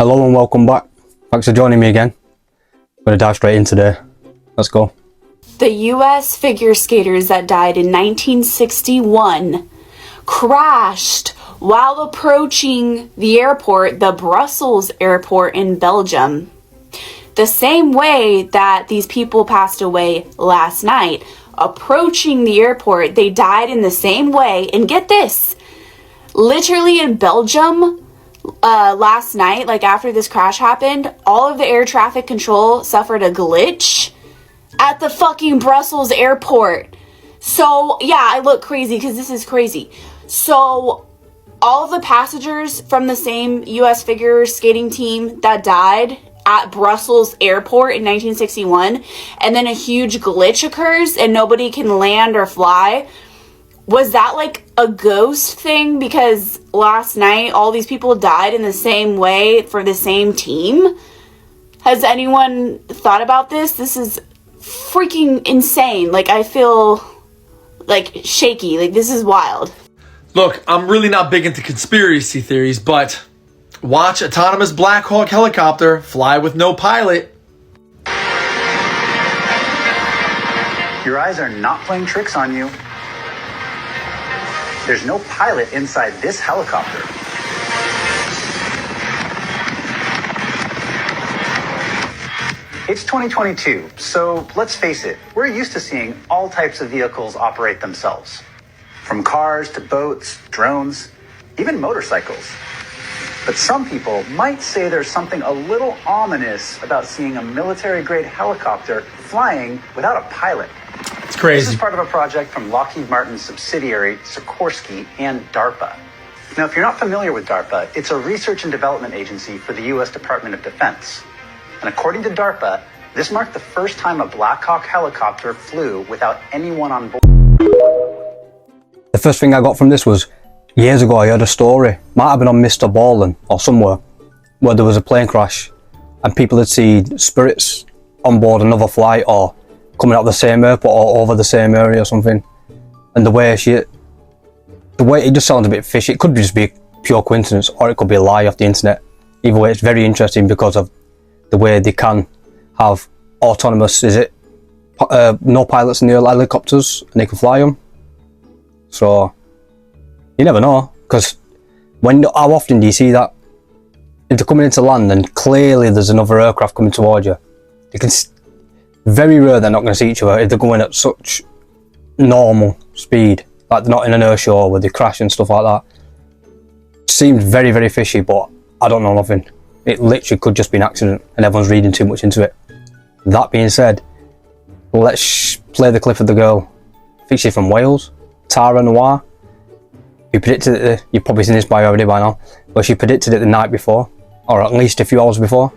Hello and welcome back. Thanks for joining me again. I'm going to dive straight in today. Let's go. The US figure skaters that died in 1961 crashed while approaching the airport, the Brussels airport in Belgium. The same way that these people passed away last night, approaching the airport, they died in the same way. And get this, literally in Belgium, last night, like after this crash happened, all of the air traffic control suffered a glitch at the fucking Brussels airport. So yeah, I look crazy because this is crazy. So all of the passengers from the same US figure skating team that died at Brussels airport in 1961, and then a huge glitch occurs and nobody can land or fly. Was that like a ghost thing? Because last night all these people died in the same way for the same team? Has anyone thought about this? This is freaking insane. Like, I feel like shaky. Like, this is wild. Look, I'm really not big into conspiracy theories, but watch autonomous Black Hawk helicopter fly with no pilot. Your eyes are not playing tricks on you. There's no pilot inside this helicopter. It's 2022, so let's face it, we're used to seeing all types of vehicles operate themselves. From cars to boats, drones, even motorcycles. But some people might say there's something a little ominous about seeing a military-grade helicopter flying without a pilot. It's crazy. This is part of a project from Lockheed Martin's subsidiary, Sikorsky, and DARPA. Now, if you're not familiar with DARPA, it's a research and development agency for the U.S. Department of Defense. And according to DARPA, this marked the first time a Black Hawk helicopter flew without anyone on board. The first thing I got from this was, years ago I heard a story, might have been on Mr. Ballin or somewhere, where there was a plane crash and people had seen spirits on board another flight or coming out of the same airport or over the same area or something. And the way it just sounds a bit fishy. It could just be pure coincidence or it could be a lie off the internet. Either way, it's very interesting because of the way they can have autonomous, no pilots in the helicopters and they can fly them. So you never know, because how often do you see that? If they're coming into land and clearly there's another aircraft coming towards you, you can very rare they're not going to see each other if they're going at such normal speed, like they're not in an air show where they crash and stuff like that. Seems very, very fishy, but I don't know nothing. It literally could just be an accident and everyone's reading too much into it. That being said, let's play the clip of the girl. I think she's from Wales, Tara Noir. Who predicted it, you've probably seen this already by now, but she predicted it the night before, or at least a few hours before.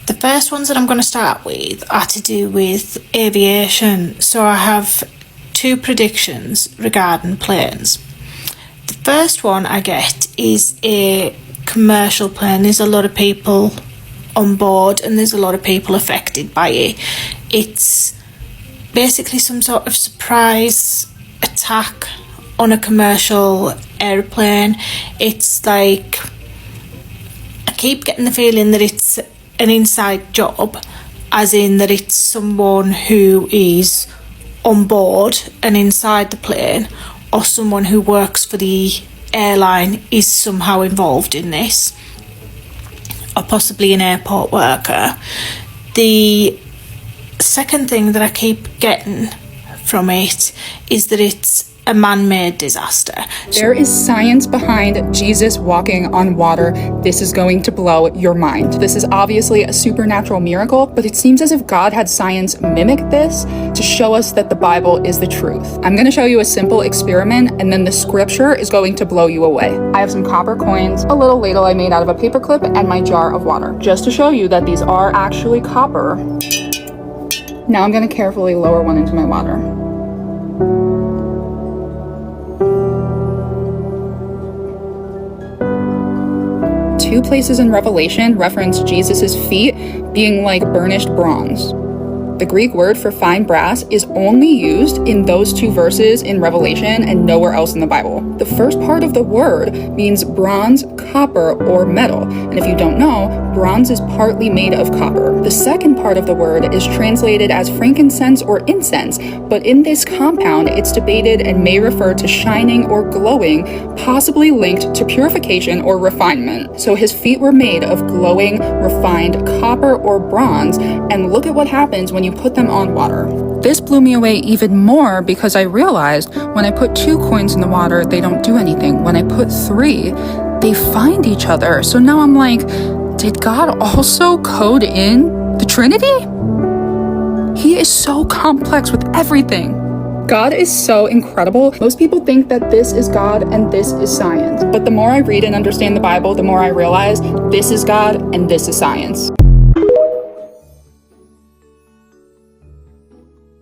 The first ones that I'm going to start with are to do with aviation. So I have two predictions regarding planes. The first one I get is a commercial plane. There's a lot of people on board and there's a lot of people affected by it. It's basically some sort of surprise attack on a commercial airplane. It's like, I keep getting the feeling that it's an inside job, as in that it's someone who is on board and inside the plane, or someone who works for the airline is somehow involved in this, or possibly an airport worker. The second thing that I keep getting from it is that it's a man-made disaster. There is science behind Jesus walking on water. This is going to blow your mind. This is obviously a supernatural miracle, but it seems as if God had science mimic this to show us that the Bible is the truth. I'm going to show you a simple experiment, and then the scripture is going to blow you away. I have some copper coins, a little ladle I made out of a paper clip, and my jar of water, just to show you that these are actually copper. Now I'm going to carefully lower one into my water. Two places in Revelation reference Jesus' feet being like burnished bronze. The Greek word for fine brass is only used in those two verses in Revelation and nowhere else in the Bible. The first part of the word means bronze, copper, or metal. And if you don't know, bronze is partly made of copper. The second part of the word is translated as frankincense or incense, but in this compound, it's debated and may refer to shining or glowing, possibly linked to purification or refinement. So his feet were made of glowing, refined copper or bronze, and look at what happens when you put them on water. This blew me away even more because I realized when I put 2 coins in the water, they don't do anything. When I put 3, they find each other. So now I'm like, did God also code in the Trinity? He is so complex with everything. God is so incredible. Most people think that this is God and this is science. But the more I read and understand the Bible, the more I realize this is God and this is science.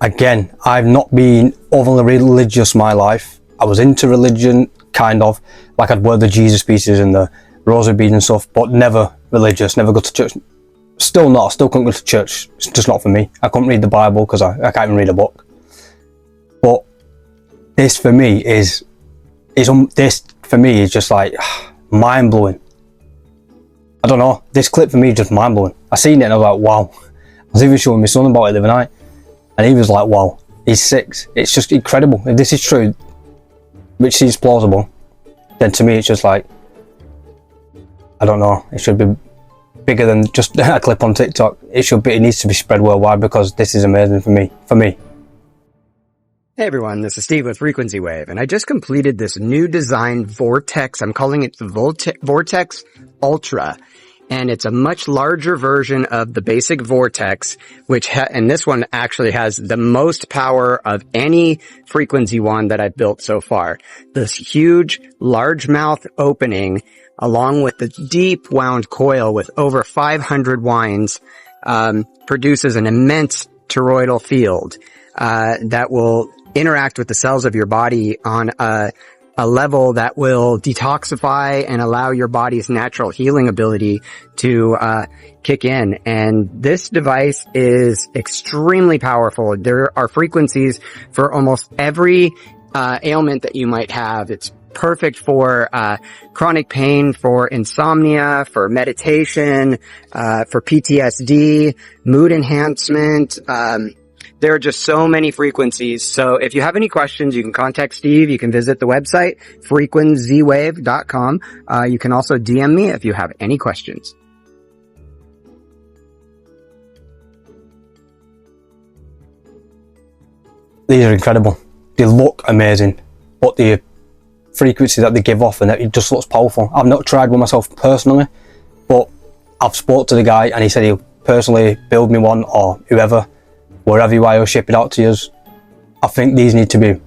Again, I've not been overly religious my life. I was into religion, kind of, like I'd wear the Jesus pieces and the rosary beads and stuff, but never religious, never go to church. Still not, still couldn't go to church. It's just not for me. I couldn't read the Bible because I can't even read a book. But this for me is just like mind blowing. I don't know. This clip for me is just mind blowing. I seen it and I was like, wow. I was even showing my son about it the other night, and he was like, wow. He's 6. It's just incredible. If this is true, which seems plausible, then to me it's just like, I don't know. It should be bigger than just a clip on TikTok. It needs to be spread worldwide because this is amazing for me. Hey everyone, this is Steve with Frequency Wave, and I just completed this new design Vortex. I'm calling it the Vortex Ultra, and it's a much larger version of the basic Vortex, and this one actually has the most power of any frequency wand that I've built so far. This huge, large mouth opening, along with the deep wound coil with over 500 winds, produces an immense toroidal field that will interact with the cells of your body on a level that will detoxify and allow your body's natural healing ability to kick in. And this device is extremely powerful. There are frequencies for almost every ailment that you might have. It's perfect for chronic pain, for insomnia, for meditation, for PTSD, mood enhancement. There are just so many frequencies. So if you have any questions, you can contact Steve. You can visit the website, frequenzywave.com. You can also DM me if you have any questions. These are incredible. They look amazing, but the frequency that they give off, and it just looks powerful. I've not tried one myself personally, but I've spoke to the guy and he said he'll personally build me one, or wherever you are, he'll ship it out to us. I think these need to be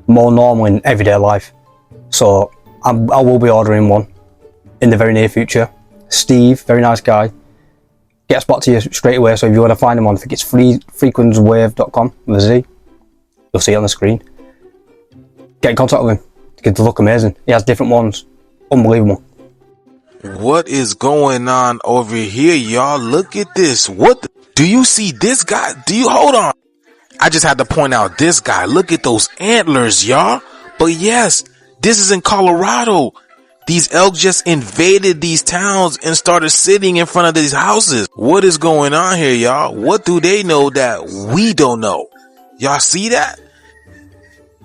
more normal in everyday life. So I will be ordering one in the very near future. Steve, very nice guy, gets back to you straight away. So if you want to find him on, I think it's frequenzywave.com with a Z. You'll see it on the screen. Get in contact with him. They look amazing. He has different ones. Unbelievable. What is going on over here, y'all? Look at this. Do you see this guy? Hold on. I just had to point out this guy. Look at those antlers, y'all. But yes, this is in Colorado. These elk just invaded these towns and started sitting in front of these houses. What is going on here, y'all? What do they know that we don't know? Y'all see that?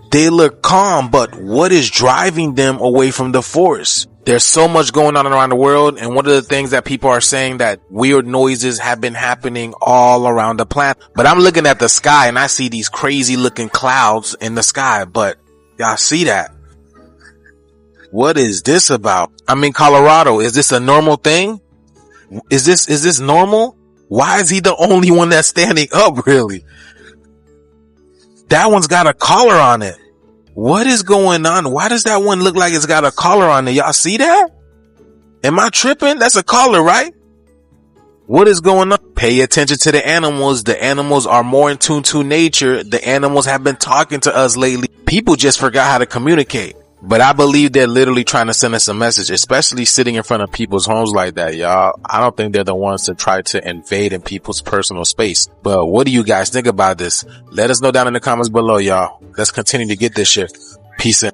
They look calm, but what is driving them away from the forest? There's so much going on around the world, and one of the things that people are saying that weird noises have been happening all around the planet. But I'm looking at the sky and I see these crazy looking clouds in the sky, but y'all see that? What is this about? I'm in Colorado. Is this a normal thing? Is this normal? Why is he the only one that's standing up, really? That one's got a collar on it. What is going on? Why does that one look like it's got a collar on it? Y'all see that? Am I tripping? That's a collar, right? What is going on? Pay attention to the animals. The animals are more in tune to nature. The animals have been talking to us lately. People just forgot how to communicate. But I believe they're literally trying to send us a message, especially sitting in front of people's homes like that, y'all. I don't think they're the ones to try to invade in people's personal space. But what do you guys think about this? Let us know down in the comments below, y'all. Let's continue to get this shit. Peace in.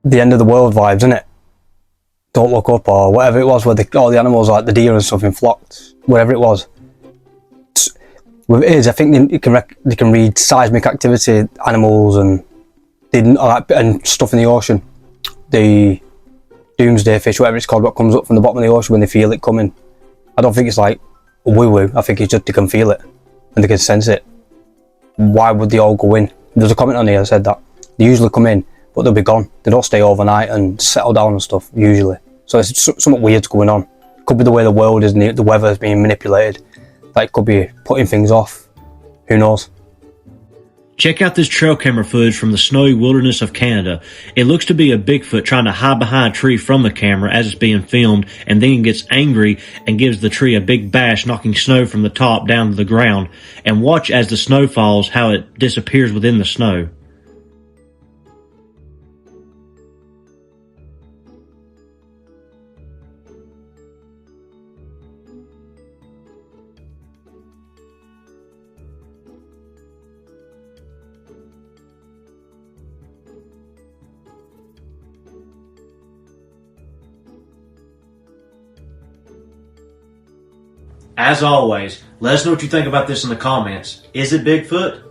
The end of the world vibes, innit? Don't look up or whatever it was, where all the animals like the deer and stuff in flocks, whatever it was. With it is, I think they can read seismic activity, animals and stuff in the ocean. The doomsday fish, whatever it's called, what comes up from the bottom of the ocean when they feel it coming. I don't think it's like woo-woo. I think it's just they can feel it and they can sense it. Why would they all go in? There's a comment on here that said that they usually come in, but they'll be gone. They don't stay overnight and settle down and stuff usually. So it's something weird's going on. Could be the way the world is and the weather is being manipulated. Like, could be putting things off. Who knows? Check out this trail camera footage from the snowy wilderness of Canada. It looks to be a Bigfoot trying to hide behind a tree from the camera as it's being filmed, and then gets angry and gives the tree a big bash, knocking snow from the top down to the ground. And watch as the snow falls, how it disappears within the snow. As always, let us know what you think about this in the comments. Is it Bigfoot?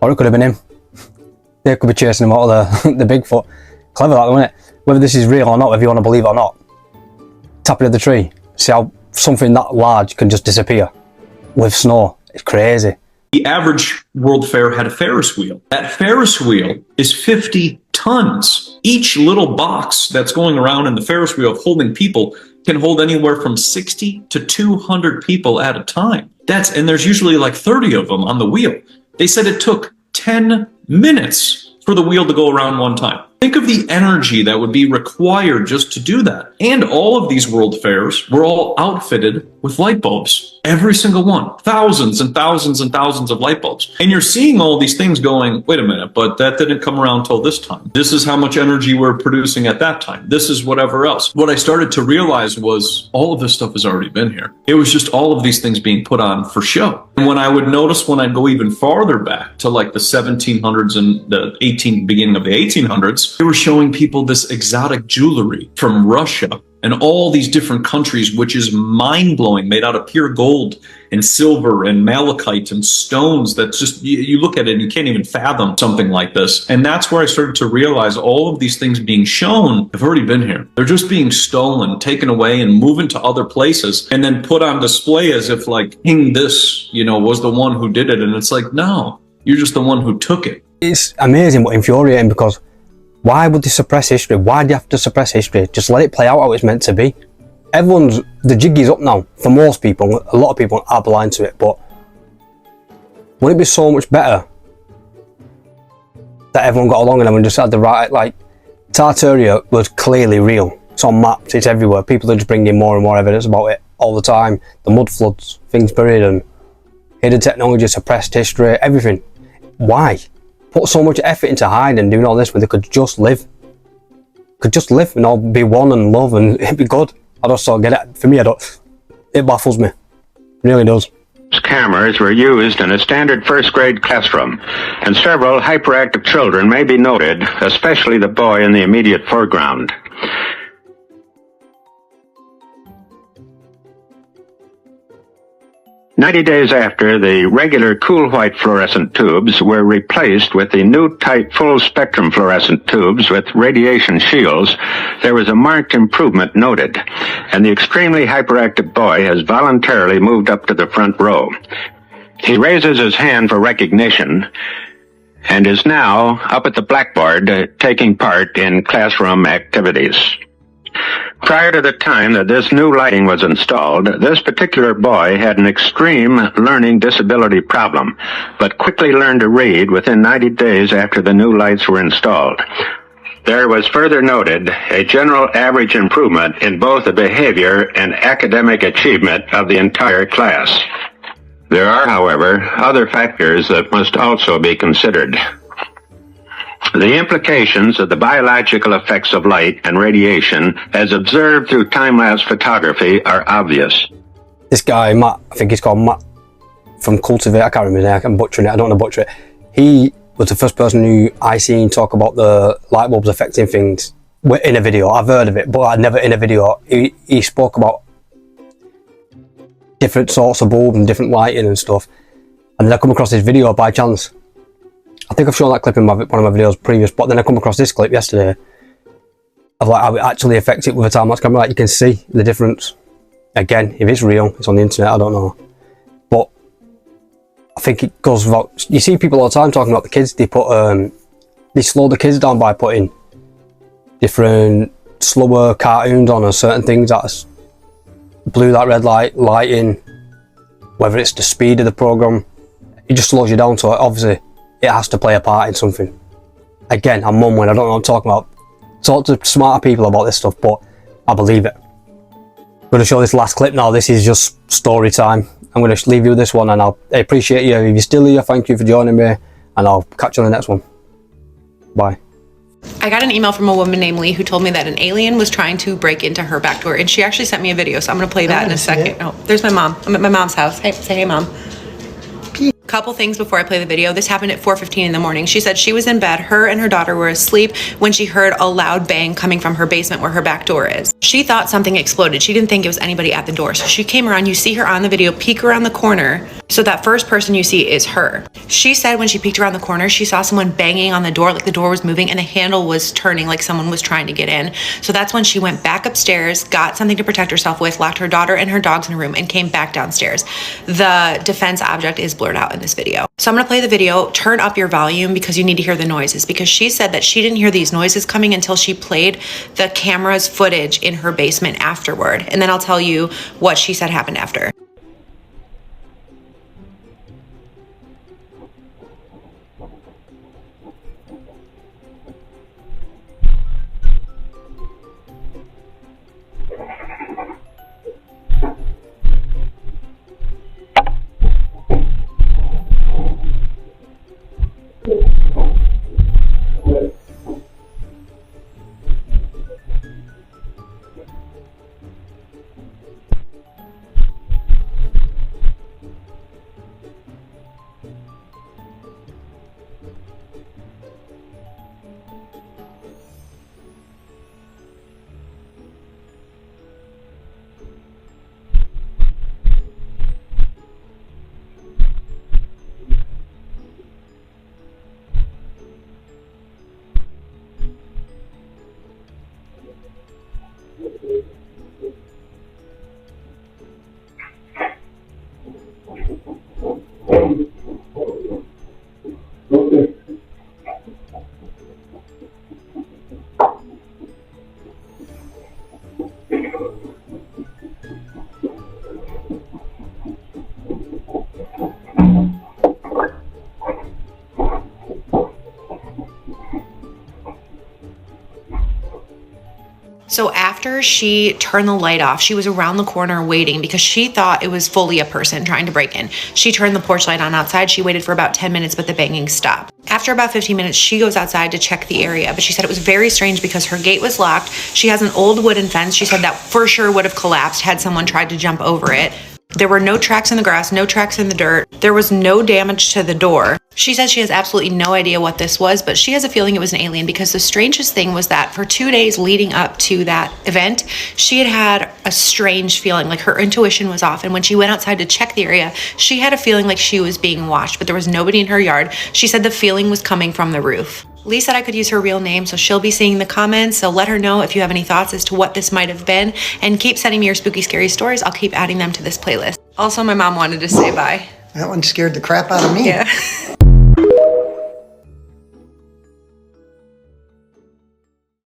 Or it could have been him. They could be chasing him out of the Bigfoot. Clever that, isn't it? Whether this is real or not, if you want to believe it or not. Tapping at the tree. See how something that large can just disappear with snow. It's crazy. The average World Fair had a Ferris wheel. That Ferris wheel is 50 tons. Each little box that's going around in the Ferris wheel holding people can hold anywhere from 60 to 200 people at a time. And there's usually like 30 of them on the wheel. They said it took 10 minutes for the wheel to go around one time. Think of the energy that would be required just to do that. And all of these world fairs were all outfitted with light bulbs. Every single one. Thousands and thousands and thousands of light bulbs. And you're seeing all these things going, wait a minute, but that didn't come around till this time. This is how much energy we're producing at that time. This is whatever else. What I started to realize was all of this stuff has already been here. It was just all of these things being put on for show. And when I would notice when I'd go even farther back to like the 1700s and the beginning of the 1800s, they were showing people this exotic jewelry from Russia and all these different countries, which is mind-blowing, made out of pure gold and silver and malachite and stones. That's just, you look at it and you can't even fathom something like this. And that's where I started to realize all of these things being shown have already been here. They're just being stolen, taken away, and moving to other places, and then put on display as if like, King this, was the one who did it. And it's like, no, you're just the one who took it. It's amazing but infuriating, because why would they suppress history? Why do you have to suppress history? Just let it play out how it's meant to be. The jig is up now. For most people, a lot of people are blind to it, but wouldn't it be so much better that everyone got along and everyone just had the right, like, Tartaria was clearly real. It's on maps, it's everywhere. People are just bringing more and more evidence about it all the time. The mud floods, things buried, and hidden technology, suppressed history, everything. Why? Put so much effort into hiding and doing all this when they could just live. Could just live and all be one and love and it'd be good. I just don't get it. For me, it baffles me. It really does. Cameras were used in a standard first grade classroom, and several hyperactive children may be noted, especially the boy in the immediate foreground. "90 days after the regular cool white fluorescent tubes were replaced with the new type full spectrum fluorescent tubes with radiation shields, there was a marked improvement noted, and the extremely hyperactive boy has voluntarily moved up to the front row. He raises his hand for recognition and is now up at the blackboard taking part in classroom activities. Prior to the time that this new lighting was installed, this particular boy had an extreme learning disability problem, but quickly learned to read within 90 days after the new lights were installed. There was further noted a general average improvement in both the behavior and academic achievement of the entire class. There are, however, other factors that must also be considered. The implications of the biological effects of light and radiation, as observed through time-lapse photography, are obvious. This guy, Matt, I think he's called Matt from Cultivate, I can't remember his name, I'm butchering it, I don't want to butcher it. He was the first person who I seen talk about the light bulbs affecting things in a video. I've heard of it, but I'd never in a video. He spoke about different sorts of bulbs and different lighting and stuff. And then I come across this video by chance. I think I've shown that clip in one of my videos previous, but then I come across this clip yesterday of like how it actually affects it with a time-lapse camera. Like you can see the difference. Again, if it's real, it's on the internet, I don't know. But I think it goes without, you see people all the time talking about the kids, they slow the kids down by putting different slower cartoons on or certain things that's blue light, red light, lighting, whether it's the speed of the program, it just slows you down, so obviously it has to play a part in something. Again, I'm mum when I don't know what I'm talking about. Talk to smarter people about this stuff, but I believe it. I'm going to show this last clip now. This is just story time. I'm going to leave you with this one, and I appreciate you. If you're still here, thank you for joining me, and I'll catch you on the next one. Bye. I got an email from a woman named Lee who told me that an alien was trying to break into her back door, and she actually sent me a video, so I'm going to play that in a second. Oh, there's my mom. I'm at my mom's house. Hey, say hey, Mom. Couple things before I play the video. This happened at 4:15 in the morning. She said she was in bed, her and her daughter were asleep when she heard a loud bang coming from her basement where her back door is. She thought something exploded. She didn't think it was anybody at the door. So she came around, you see her on the video, peek around the corner. So that first person you see is her. She said when she peeked around the corner, she saw someone banging on the door, like the door was moving and the handle was turning like someone was trying to get in. So that's when she went back upstairs, got something to protect herself with, locked her daughter and her dogs in a room, and came back downstairs. The defense object is blurred out in this video. So I'm gonna play the video, turn up your volume because you need to hear the noises, because she said that she didn't hear these noises coming until she played the camera's footage in her basement afterward. And then I'll tell you what she said happened after. So after she turned the light off, she was around the corner waiting because she thought it was fully a person trying to break in. She turned the porch light on outside. She waited for about 10 minutes, but the banging stopped. After about 15 minutes, she goes outside to check the area, but she said it was very strange because her gate was locked. She has an old wooden fence. She said that for sure would have collapsed had someone tried to jump over it. There were no tracks in the grass, no tracks in the dirt. There was no damage to the door. She says she has absolutely no idea what this was, but she has a feeling it was an alien because the strangest thing was that for 2 days leading up to that event, she had had a strange feeling, like her intuition was off. And when she went outside to check the area, she had a feeling like she was being watched, but there was nobody in her yard. She said the feeling was coming from the roof. Lee said I could use her real name, so she'll be seeing the comments, so let her know if you have any thoughts as to what this might have been, and keep sending me your spooky, scary stories. I'll keep adding them to this playlist. Also, my mom wanted to say bye. That one scared the crap out of me. Yeah.